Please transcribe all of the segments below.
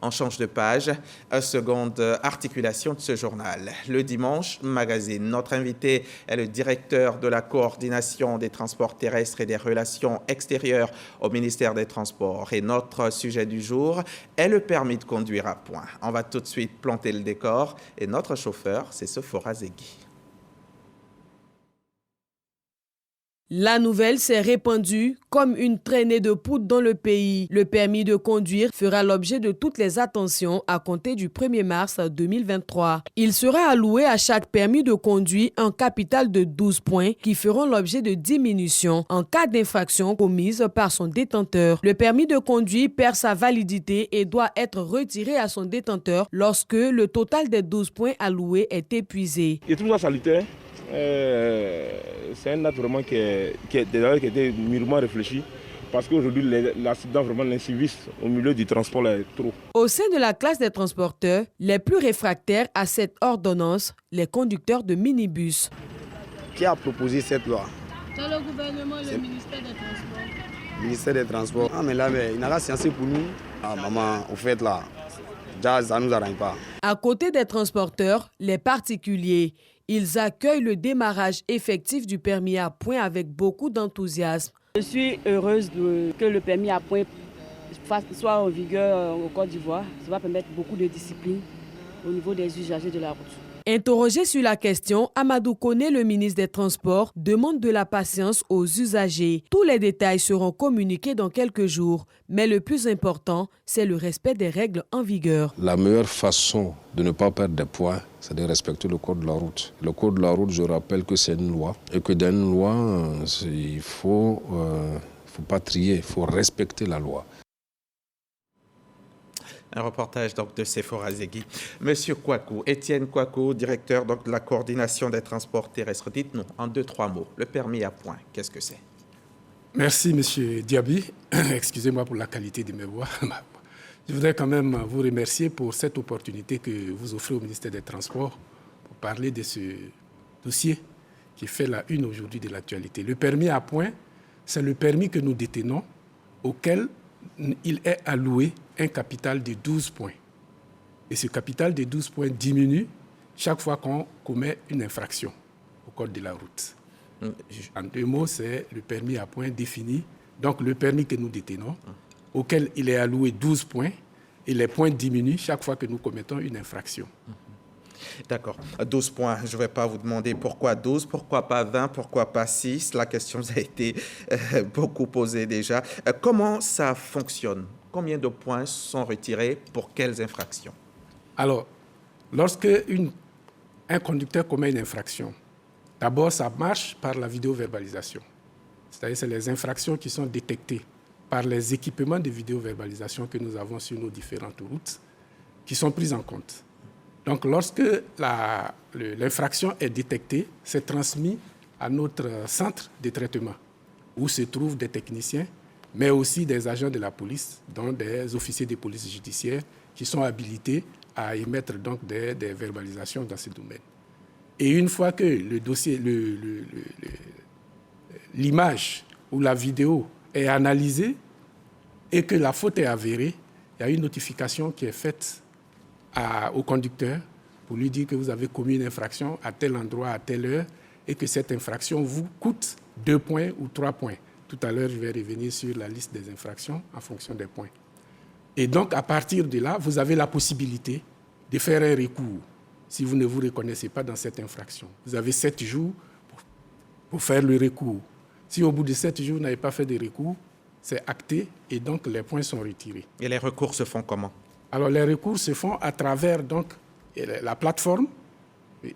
On change de page. Seconde articulation de ce journal. Le dimanche, magazine. Notre invité est le directeur de la coordination des transports terrestres et des relations extérieures au ministère des Transports. Et notre sujet du jour est le permis de conduire à point. On va tout de suite planter le décor. Et notre chauffeur, c'est Sephora Zegui. La nouvelle s'est répandue comme une traînée de poudre dans le pays. Le permis de conduire fera l'objet de toutes les attentions à compter du 1er mars 2023. Il sera alloué à chaque permis de conduire un capital de 12 points qui feront l'objet de diminution en cas d'infraction commise par son détenteur. Le permis de conduire perd sa validité et doit être retiré à son détenteur lorsque le total des 12 points alloués est épuisé. Je trouve ça salutaire. C'est un acte vraiment qui était mûrement réfléchi parce qu'aujourd'hui, l'accident, vraiment l'incivisme au milieu du transport est trop. Au sein de la classe des transporteurs, les plus réfractaires à cette ordonnance, les conducteurs de minibus. Qui a proposé cette loi? C'est le gouvernement et le ministère des Transports. Le ministère des Transports. Ah mais là, il n'a pas sciencer pour nous. Ah maman, au fait là, déjà ça ne nous arrange pas. À côté des transporteurs, les particuliers. Ils accueillent le démarrage effectif du permis à point avec beaucoup d'enthousiasme. Je suis heureuse que le permis à point soit en vigueur au Côte d'Ivoire. Ça va permettre beaucoup de discipline au niveau des usagers de la route. Interrogé sur la question, Amadou Koné, le ministre des Transports, demande de la patience aux usagers. Tous les détails seront communiqués dans quelques jours, mais le plus important, c'est le respect des règles en vigueur. La meilleure façon de ne pas perdre des points, c'est de respecter le code de la route. Le code de la route, je rappelle que c'est une loi et que dans une loi, il ne faut pas trier, il faut respecter la loi. Un reportage donc de Sephora Zegui. Monsieur Kouakou, Étienne Kouakou, directeur donc, de la coordination des transports terrestres. Dites-nous en 2-3 mots, le permis à point, qu'est-ce que c'est? Merci, monsieur Diaby. Excusez-moi pour la qualité de mes voix. Je voudrais quand même vous remercier pour cette opportunité que vous offrez au ministère des Transports pour parler de ce dossier qui fait la une aujourd'hui de l'actualité. Le permis à point, c'est le permis que nous détenons auquel il est alloué un capital de 12 points. Et ce capital de 12 points diminue chaque fois qu'on commet une infraction au code de la route. En 2 mots, c'est le permis à point défini, donc le permis que nous détenons, auquel il est alloué 12 points, et les points diminuent chaque fois que nous commettons une infraction. D'accord. 12 points. Je ne vais pas vous demander pourquoi 12, pourquoi pas 20, pourquoi pas 6. La question a été beaucoup posée déjà. Comment ça fonctionne? Combien de points sont retirés pour quelles infractions? Alors, lorsque un conducteur commet une infraction, d'abord, ça marche par la vidéoverbalisation. C'est-à-dire c'est les infractions qui sont détectées par les équipements de vidéoverbalisation que nous avons sur nos différentes routes qui sont prises en compte. Donc, lorsque l'infraction est détectée, c'est transmis à notre centre de traitement où se trouvent des techniciens, mais aussi des agents de la police, dont des officiers de police judiciaire qui sont habilités à émettre donc des verbalisations dans ce domaine. Et une fois que le dossier, l'image ou la vidéo est analysée et que la faute est avérée, il y a une notification qui est faite au conducteur pour lui dire que vous avez commis une infraction à tel endroit, à telle heure, et que cette infraction vous coûte 2 points ou 3 points. Tout à l'heure, je vais revenir sur la liste des infractions en fonction des points. Et donc, à partir de là, vous avez la possibilité de faire un recours si vous ne vous reconnaissez pas dans cette infraction. Vous avez 7 jours pour faire le recours. Si au bout de 7 jours, vous n'avez pas fait de recours, c'est acté et donc les points sont retirés. Et les recours se font comment? Alors, les recours se font à travers donc, la plateforme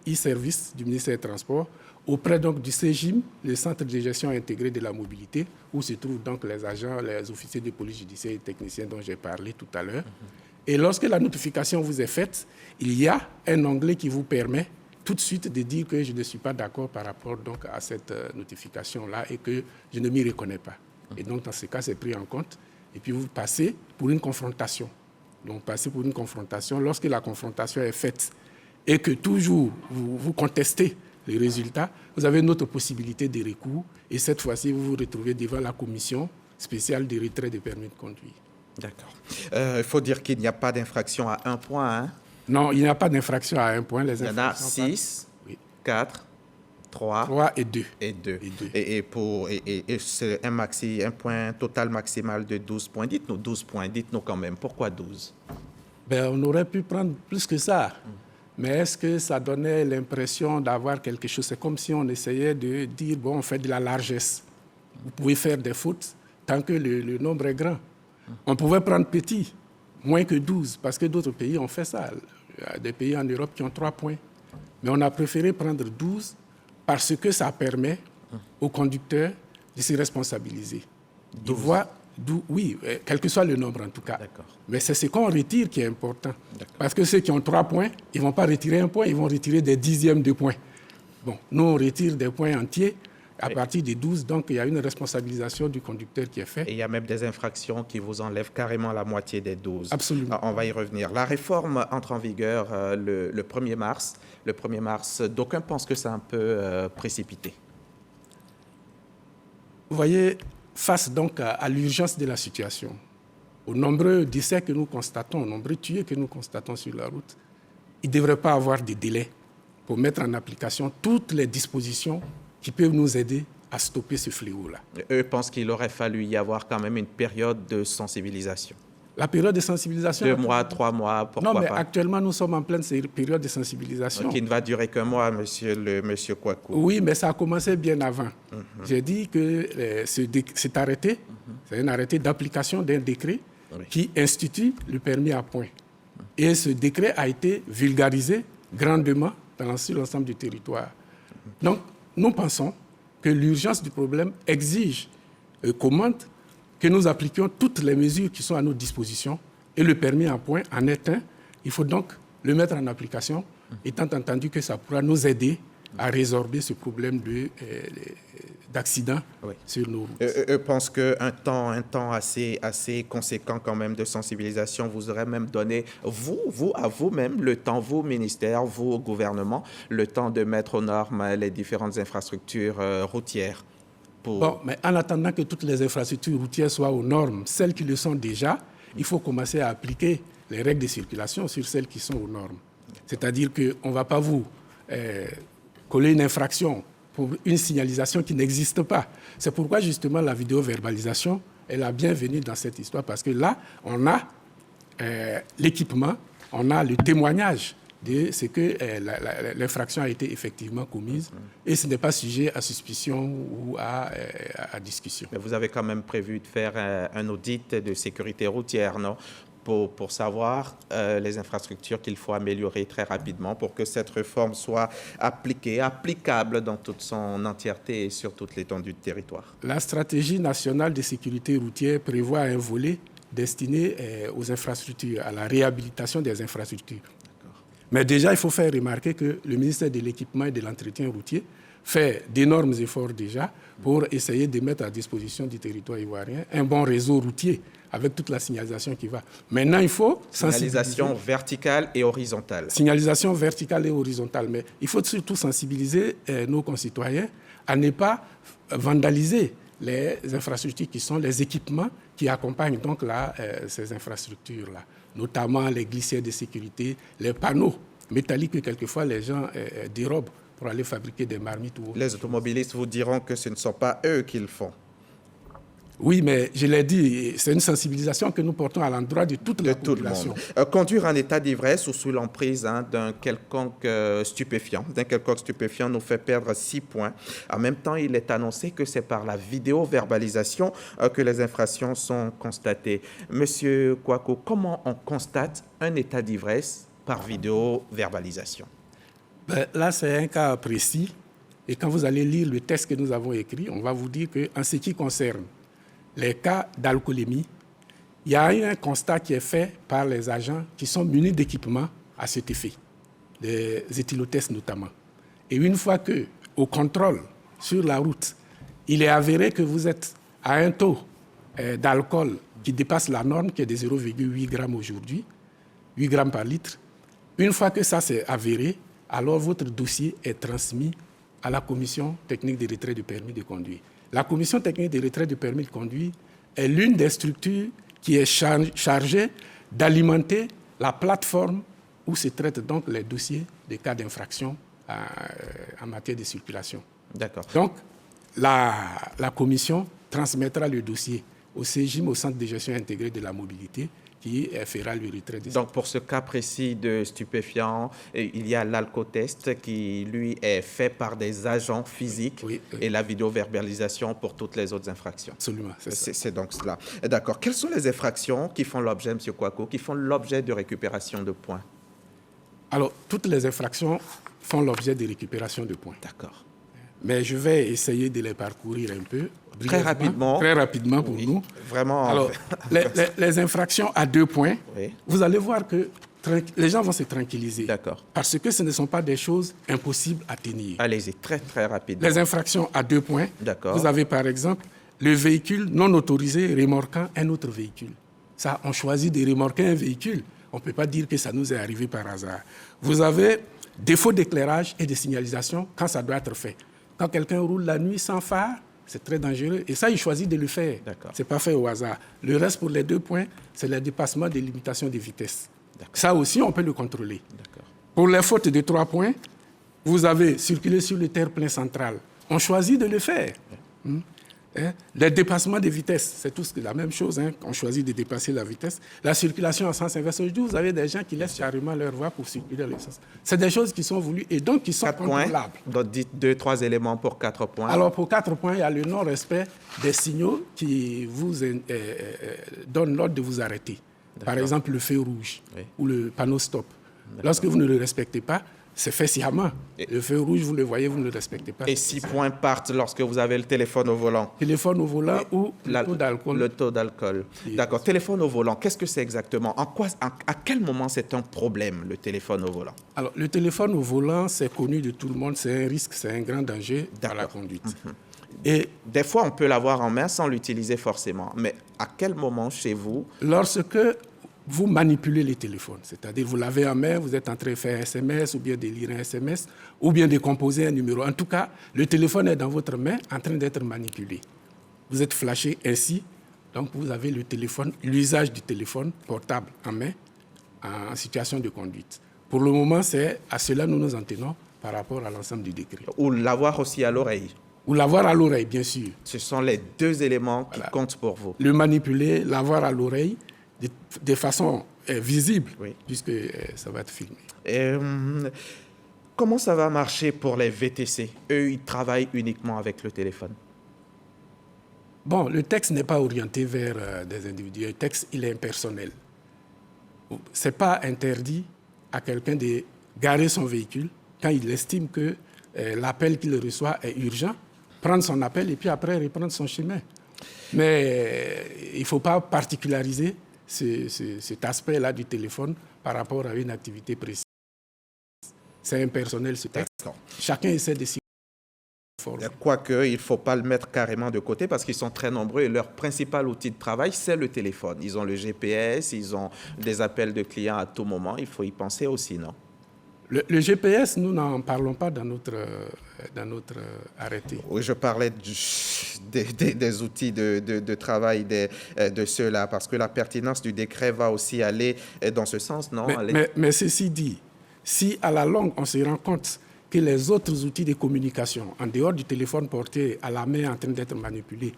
e-service du ministère des Transports auprès donc, du CEGIM, le Centre de gestion intégrée de la mobilité, où se trouvent donc les agents, les officiers de police judiciaire et techniciens dont j'ai parlé tout à l'heure. Et lorsque la notification vous est faite, il y a un onglet qui vous permet tout de suite de dire que je ne suis pas d'accord par rapport donc, à cette notification-là et que je ne m'y reconnais pas. Et donc, dans ce cas, c'est pris en compte. Et puis, vous passez pour une confrontation. Donc, passez pour une confrontation. Lorsque la confrontation est faite et que toujours vous contestez les résultats, vous avez une autre possibilité de recours. Et cette fois-ci, vous vous retrouvez devant la commission spéciale de retrait des permis de conduire. D'accord. Il faut dire qu'il n'y a pas d'infraction à 1 point. Hein? Non, il n'y a pas d'infraction à 1 point. Les il y en a infractions 6, oui. 4, 3 et 2. Et c'est un point total maximal de 12 points. Dites-nous 12 points, dites-nous quand même. Pourquoi 12? On aurait pu prendre plus que ça. Mais est-ce que ça donnait l'impression d'avoir quelque chose? C'est comme si on essayait de dire, bon, on fait de la largesse. Vous pouvez faire des fautes tant que le nombre est grand. On pouvait prendre petit, moins que 12, parce que d'autres pays ont fait ça. Il y a des pays en Europe qui ont 3 points. Mais on a préféré prendre 12 parce que ça permet aux conducteurs de se responsabiliser. Oui, quel que soit le nombre en tout cas. D'accord. Mais c'est ce qu'on retire qui est important. Parce que ceux qui ont 3 points, ils ne vont pas retirer 1 point, ils vont retirer des dixièmes de points. Bon, nous, on retire des points entiers à partir des 12, donc il y a une responsabilisation du conducteur qui est faite. Et il y a même des infractions qui vous enlèvent carrément la moitié des 12. Absolument. On va y revenir. La réforme entre en vigueur le 1er mars. Le 1er mars, d'aucuns pensent que c'est un peu précipité. Vous voyez, face donc à l'urgence de la situation, aux nombreux décès que nous constatons, aux nombreux tués que nous constatons sur la route, il ne devrait pas avoir de délai pour mettre en application toutes les dispositions qui peuvent nous aider à stopper ce fléau-là. Eux pensent qu'il aurait fallu y avoir quand même une période de sensibilisation. La période de sensibilisation... 2 mois, 3 mois, pourquoi pas? Non, mais actuellement, nous sommes en pleine période de sensibilisation. Qui ne va durer qu'un mois, monsieur Kwaku. Oui, mais ça a commencé bien avant. J'ai dit que cet arrêté, c'est un arrêté d'application d'un décret qui institue le permis à point. Et ce décret a été vulgarisé grandement sur l'ensemble du territoire. Donc, nous pensons que l'urgence du problème exige, commande, que nous appliquions toutes les mesures qui sont à notre disposition et le permis à point en est un. Il faut donc le mettre en application, étant entendu que ça pourra nous aider à résorber ce problème d'accident sur nos routes. Eux pensent qu'un temps assez conséquent quand même de sensibilisation vous aurait même donné, à vous-même, le temps, vous, ministère, vous, gouvernement, le temps de mettre aux normes les différentes infrastructures routières. Bon, mais en attendant que toutes les infrastructures routières soient aux normes, celles qui le sont déjà, il faut commencer à appliquer les règles de circulation sur celles qui sont aux normes. C'est-à-dire qu'on ne va pas vous coller une infraction pour une signalisation qui n'existe pas. C'est pourquoi justement la vidéo-verbalisation est la bienvenue dans cette histoire, parce que là, on a l'équipement, on a le témoignage de ce que l'infraction a été effectivement commise et ce n'est pas sujet à suspicion ou à discussion. Mais vous avez quand même prévu de faire un audit de sécurité routière, non? Pour savoir les infrastructures qu'il faut améliorer très rapidement pour que cette réforme soit applicable dans toute son entièreté et sur toute l'étendue du territoire. La stratégie nationale de sécurité routière prévoit un volet destiné aux infrastructures, à la réhabilitation des infrastructures. Mais déjà, il faut faire remarquer que le ministère de l'Équipement et de l'Entretien routier fait d'énormes efforts déjà pour essayer de mettre à disposition du territoire ivoirien un bon réseau routier avec toute la signalisation qui va. Maintenant, il faut signalisation verticale et horizontale. Signalisation verticale et horizontale. Mais il faut surtout sensibiliser nos concitoyens à ne pas vandaliser les infrastructures qui sont les équipements qui accompagnent donc ces infrastructures-là, notamment les glissières de sécurité, les panneaux métalliques que quelquefois les gens dérobent pour aller fabriquer des marmites. Les automobilistes vous diront que ce ne sont pas eux qui le font. Oui, mais je l'ai dit, c'est une sensibilisation que nous portons à l'endroit de toute la population. Conduire en état d'ivresse ou sous l'emprise d'un quelconque stupéfiant nous fait perdre 6 points. En même temps, il est annoncé que c'est par la vidéo-verbalisation que les infractions sont constatées. Monsieur Kwaku, comment on constate un état d'ivresse par vidéo-verbalisation? Là, c'est un cas précis. Et quand vous allez lire le texte que nous avons écrit, on va vous dire qu'en ce qui concerne les cas d'alcoolémie, il y a un constat qui est fait par les agents qui sont munis d'équipements à cet effet, des éthylotests notamment. Et une fois qu'au contrôle sur la route, il est avéré que vous êtes à un taux d'alcool qui dépasse la norme, qui est de 0,8 grammes aujourd'hui, 8 grammes par litre, une fois que ça s'est avéré, alors votre dossier est transmis à la commission technique de retrait du permis de conduire. La commission technique de retrait du permis de conduire est l'une des structures qui est chargé d'alimenter la plateforme où se traitent donc les dossiers des cas d'infraction en matière de circulation. D'accord. Donc, la commission transmettra le dossier au CEGIM, au Centre de gestion intégrée de la mobilité, qui fera le retrait de ça. Donc, pour ce cas précis de stupéfiants, il y a l'alcotest qui, lui, est fait par des agents physiques et la vidéoverbalisation pour toutes les autres infractions. Absolument, c'est ça. C'est donc cela. D'accord. Quelles sont les infractions qui font l'objet, M. Kouakou, qui font l'objet de récupération de points? Alors, toutes les infractions font l'objet de récupération de points. D'accord. Mais je vais essayer de les parcourir un peu. Très rapidement. Très rapidement pour nous. Vraiment. Alors, les infractions à 2 points, vous allez voir que les gens vont se tranquilliser. D'accord. Parce que ce ne sont pas des choses impossibles à tenir. Allez-y, très, très rapidement. Les infractions à 2 points, D'accord. vous avez par exemple le véhicule non autorisé remorquant un autre véhicule. Ça, on choisit de remorquer un véhicule. On ne peut pas dire que ça nous est arrivé par hasard. Vous avez défaut d'éclairage et de signalisation quand ça doit être fait. Quand quelqu'un roule la nuit sans phare, c'est très dangereux. Et ça, il choisit de le faire. Ce n'est pas fait au hasard. Le reste, pour les 2 points, c'est le dépassement des limitations de vitesse. Ça aussi, on peut le contrôler. Pour les fautes de 3 points, vous avez circulé sur le terre-plein central. On choisit de le faire. Les dépassements de vitesse, c'est tous la même chose. On choisit de dépasser la vitesse. La circulation en sens inverse, vous avez des gens qui laissent carrément leur voie pour circuler dans le sens. C'est des choses qui sont voulues et donc qui sont contrôlables. Donc, dites 2-3 éléments pour 4 points. Alors, pour 4 points, il y a le non-respect des signaux qui vous donnent l'ordre de vous arrêter. Par exemple, le feu rouge ou le panneau stop. Lorsque vous ne le respectez pas, c'est fait sciemment. Le feu rouge, vous le voyez, vous ne le respectez pas. Et 6 points partent lorsque vous avez le téléphone au volant. Téléphone au volant ou le taux d'alcool. Le taux d'alcool. D'accord. Téléphone au volant, qu'est-ce que c'est exactement? À quel moment c'est un problème, le téléphone au volant? Alors, le téléphone au volant, c'est connu de tout le monde. C'est un risque, c'est un grand danger dans la conduite. Et des fois, on peut l'avoir en main sans l'utiliser forcément. Mais à quel moment chez vous? Lorsque vous manipulez les téléphones, c'est-à-dire vous l'avez en main, vous êtes en train de faire un SMS ou bien de lire un SMS ou bien de composer un numéro. En tout cas, le téléphone est dans votre main en train d'être manipulé. Vous êtes flashé ainsi, donc vous avez le téléphone, l'usage du téléphone portable en main en situation de conduite. Pour le moment, c'est à cela que nous nous en tenons par rapport à l'ensemble du décret. Ou l'avoir aussi à l'oreille. Ou l'avoir à l'oreille, bien sûr. Ce sont les 2 éléments qui comptent pour vous. Le manipuler, l'avoir à l'oreille, de façon visible, puisque ça va être filmé. Comment ça va marcher pour les VTC? Eux, ils travaillent uniquement avec le téléphone. Bon, le texte n'est pas orienté vers des individus. Le texte, il est impersonnel. Ce n'est pas interdit à quelqu'un de garer son véhicule quand il estime que l'appel qu'il reçoit est urgent, prendre son appel et puis après reprendre son chemin. Mais il ne faut pas particulariser cet aspect-là du téléphone par rapport à une activité précise. C'est impersonnel ce texte. Chacun essaie de s'y former. Quoique, il ne faut pas le mettre carrément de côté parce qu'ils sont très nombreux et leur principal outil de travail, c'est le téléphone. Ils ont le GPS, ils ont des appels de clients à tout moment. Il faut y penser aussi, non? Le GPS, nous n'en parlons pas dans notre arrêté. Oui, je parlais des outils de travail de ceux-là, parce que la pertinence du décret va aussi aller dans ce sens, non? Mais ceci dit, si à la longue, on se rend compte que les autres outils de communication, en dehors du téléphone porté à la main en train d'être manipulé,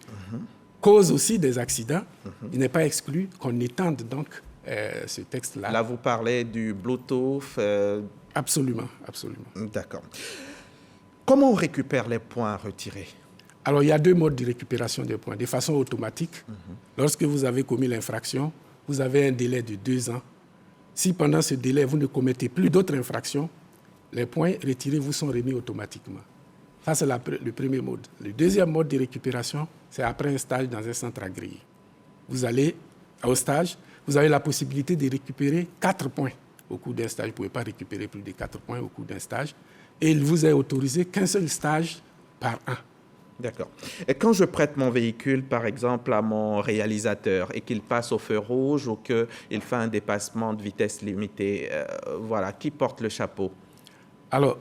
causent aussi des accidents, il n'est pas exclu qu'on étende donc ce texte-là. Là, vous parlez du Bluetooth Absolument, absolument. D'accord. Comment on récupère les points retirés? Alors, il y a 2 modes de récupération des points. De façon automatique, lorsque vous avez commis l'infraction, vous avez un délai de 2 ans. Si pendant ce délai, vous ne commettez plus d'autres infractions, les points retirés vous sont remis automatiquement. Ça, c'est le premier mode. Le deuxième mode de récupération, c'est après un stage dans un centre agréé. Vous allez au stage, vous avez la possibilité de récupérer 4 points. Au cours d'un stage, vous ne pouvez pas récupérer plus de 4 points au cours d'un stage. Et il vous est autorisé qu'un seul stage par an. D'accord. Et quand je prête mon véhicule, par exemple, à mon réalisateur et qu'il passe au feu rouge ou qu'il fait un dépassement de vitesse limitée, voilà, qui porte le chapeau? Alors,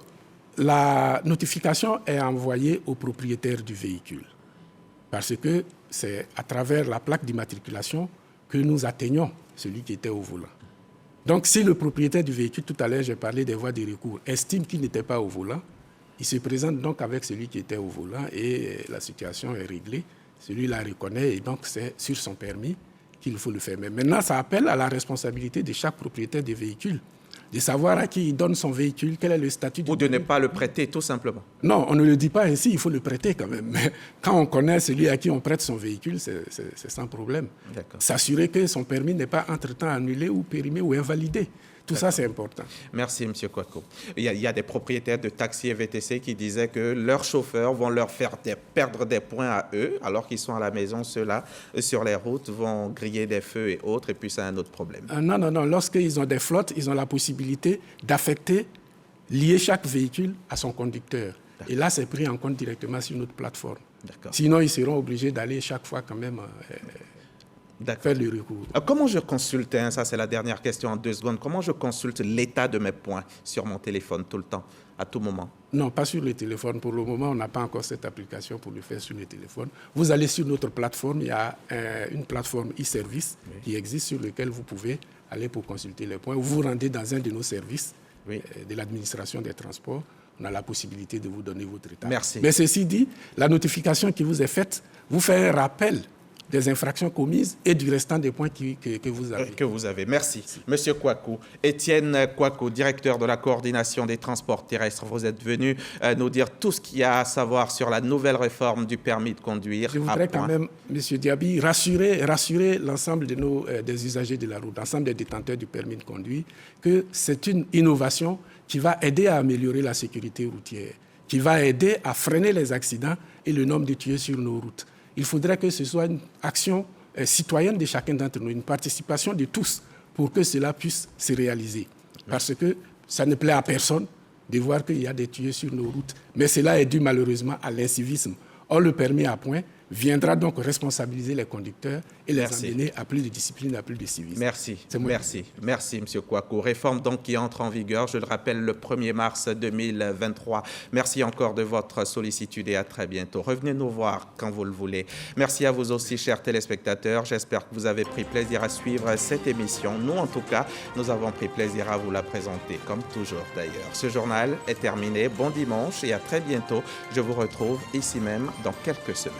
la notification est envoyée au propriétaire du véhicule. Parce que c'est à travers la plaque d'immatriculation que nous atteignions celui qui était au volant. Donc, si le propriétaire du véhicule, tout à l'heure, j'ai parlé des voies de recours, estime qu'il n'était pas au volant, il se présente donc avec celui qui était au volant et la situation est réglée. Celui-là reconnaît et donc c'est sur son permis qu'il faut le faire. Mais maintenant, ça appelle à la responsabilité de chaque propriétaire du véhicule de savoir à qui il donne son véhicule, quel est le statut du véhicule. Ou de ne pas le prêter, tout simplement. Non, on ne le dit pas ainsi, il faut le prêter quand même. Mais quand on connaît celui à qui on prête son véhicule, c'est sans problème. S'assurer que son permis n'est pas entre-temps annulé ou périmé ou invalidé. Tout ça, c'est important. Merci, M. Kwaku. Il y a des propriétaires de taxis et VTC qui disaient que leurs chauffeurs vont leur faire perdre des points à eux, alors qu'ils sont à la maison, ceux-là, sur les routes, vont griller des feux et autres, et puis c'est un autre problème. Non. Lorsqu'ils ont des flottes, ils ont la possibilité d'affecter, lier chaque véhicule à son conducteur. Et là, c'est pris en compte directement sur notre plateforme. Sinon, ils seront obligés d'aller chaque fois quand même... faire le recours. Comment je consulte, ça c'est la dernière question en 2 secondes, comment je consulte l'état de mes points sur mon téléphone tout le temps, à tout moment? Non, pas sur le téléphone. Pour le moment, on n'a pas encore cette application pour le faire sur le téléphone. Vous allez sur notre plateforme, il y a une plateforme e-service qui existe sur laquelle vous pouvez aller pour consulter les points. Vous vous rendez dans un de nos services de l'administration des transports. On a la possibilité de vous donner votre état. Merci. Mais ceci dit, la notification qui vous est faite vous fait un rappel des infractions commises et du restant des points que vous avez. Merci. Monsieur Kwaku, Étienne Kwaku, directeur de la coordination des transports terrestres, vous êtes venu nous dire tout ce qu'il y a à savoir sur la nouvelle réforme du permis de conduire. Je voudrais quand même, Monsieur Diaby, rassurer l'ensemble des usagers de la route, l'ensemble des détenteurs du permis de conduire, que c'est une innovation qui va aider à améliorer la sécurité routière, qui va aider à freiner les accidents et le nombre de tués sur nos routes. Il faudrait que ce soit une action citoyenne de chacun d'entre nous, une participation de tous pour que cela puisse se réaliser. Parce que ça ne plaît à personne de voir qu'il y a des tués sur nos routes. Mais cela est dû malheureusement à l'incivisme. Or, le permis à points viendra donc responsabiliser les conducteurs et les amener à plus de discipline, à plus de civisme. Merci, M. Kwaku. Réforme donc qui entre en vigueur, je le rappelle, le 1er mars 2023. Merci encore de votre sollicitude et à très bientôt. Revenez nous voir quand vous le voulez. Merci à vous aussi, chers téléspectateurs. J'espère que vous avez pris plaisir à suivre cette émission. Nous, en tout cas, nous avons pris plaisir à vous la présenter, comme toujours d'ailleurs. Ce journal est terminé. Bon dimanche et à très bientôt. Je vous retrouve ici même dans quelques semaines.